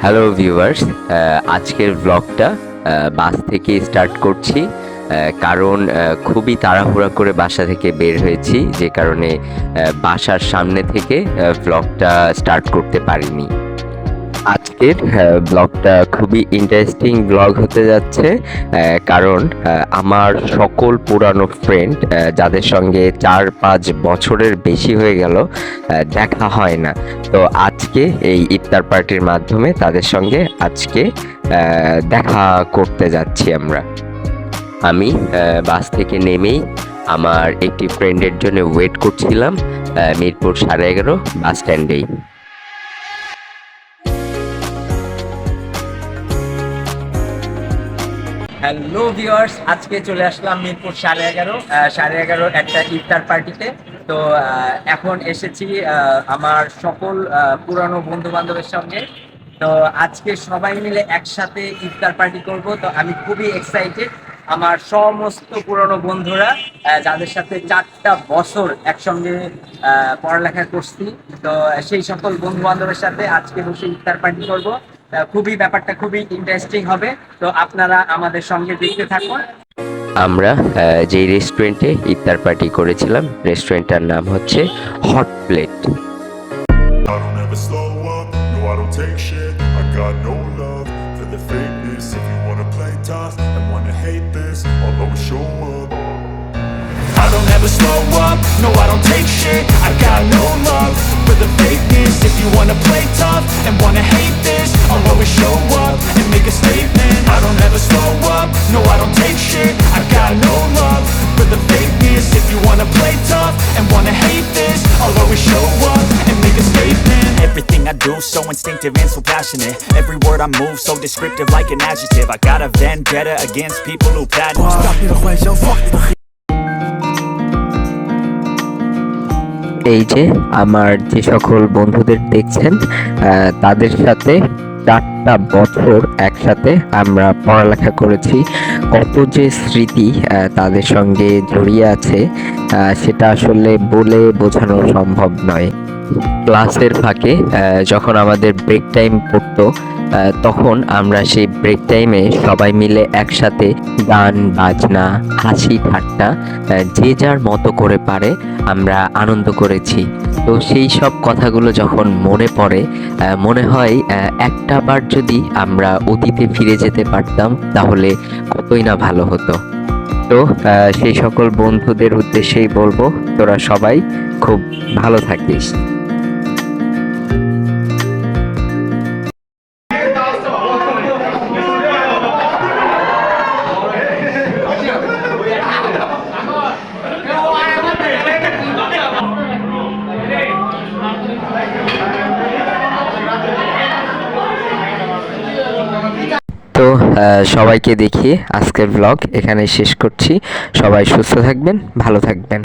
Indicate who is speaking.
Speaker 1: Hello viewers, আজকের ব্লগটা বাস থেকে স্টার্ট করছি। কারণ খুবই তাড়াহুড়া করে বাসা থেকে বের হয়েছি, যে কারণে বাসার সামনে থেকে ব্লগটা স্টার্ট করতে পারিনি। আজকের ব্লগটা খুবই ইন্টারেস্টিং ব্লগ হতে যাচ্ছে, কারণ আমার সকল পুরানো ফ্রেন্ড যাদের সঙ্গে 4-5 বছরের বেশি হয়ে গেল দেখা হয় না, তো আজকে এই ইফতার পার্টির মাধ্যমে তাদের সঙ্গে আজকে দেখা করতে যাচ্ছি আমরা। আমি বাস থেকে নেমেই আমার একটি ফ্রেন্ডের জন্য ওয়েট করছিলাম মিরপুর 11:30 বাস স্ট্যান্ডেই।
Speaker 2: হ্যালো ভিউয়ার্স, আজকে চলে আসলাম মিরপুর 11:30 একটা ইফতার পার্টিতে। তো এখন এসেছি আমার সকল পুরানো বন্ধু বান্ধবের সঙ্গে। তো আজকে সবাই মিলে একসাথে ইফতার পার্টি করব, তো আমি খুবই এক্সাইটেড। আমার সমস্ত পুরনো বন্ধুরা যাদের সাথে 4টা বছর একসঙ্গে পড়ালেখা করছি, তো সেই সকল বন্ধু বান্ধবের সাথে আজকে বসে ইফতার পার্টি করব। ব্যাপারটা খুবই ইন্টারেস্টিং হবে, তো আপনারা আমাদের সঙ্গে দেখতে থাকুন।
Speaker 1: আমরা যে রেস্টুরেন্টে ইফতার পার্টি করেছিলাম, রেস্টুরেন্টটার নাম হচ্ছে hot plate.
Speaker 3: I don't ever slow up, no I don't take shit. I got no love for the fakeness. If you wanna play tough and wanna hate this, I'll always show up. I don't ever slow up, no I don't take shit. I got no love for the fakeness. If you wanna play tough and wanna hate this, I'll always show up and make a statement. I don't ever slow up, no I don't take shit. I got no love for the fakeness. If you wanna play tough and wanna hate this, I'll always show up and make a statement.
Speaker 4: Everything I do so instinctive and so passionate. Every word I move so descriptive like an adjective. I got a vendetta against people who patent.
Speaker 1: এই যে আমার যে সকল বন্ধুদের দেখছেন, তাদের সাথে 4টা বছর একসাথে আমরা পড়ালেখা করেছি। কত যে স্মৃতি তাদের সঙ্গে জড়িয়ে আছে, সেটা আসলে বলে বোঝানো সম্ভব নয়। ক্লাসের ফাঁকে যখন আমাদের ব্রেক টাইম পড়তো, তখন আমরা সেই ব্রেক টাইমে সবাই মিলে একসাথে গান বাজনা, হাসি ঠাট্টা, যে যার মতো করে পারে আমরা আনন্দ করেছি। তো সেই সব কথাগুলো যখন মনে পড়ে, মনে হয় একটা বার যদি আমরা অতীতে ফিরে যেতে পারতাম তাহলে কতই না ভালো হতো। তো সেই সকল বন্ধুদের উদ্দেশ্যেই বলবো, তোরা সবাই খুব ভালো থাকিস। তো সবাইকে দেখিয়ে আজকের ব্লগ এখানে শেষ করছি। সবাই সুস্থ থাকবেন, ভালো থাকবেন।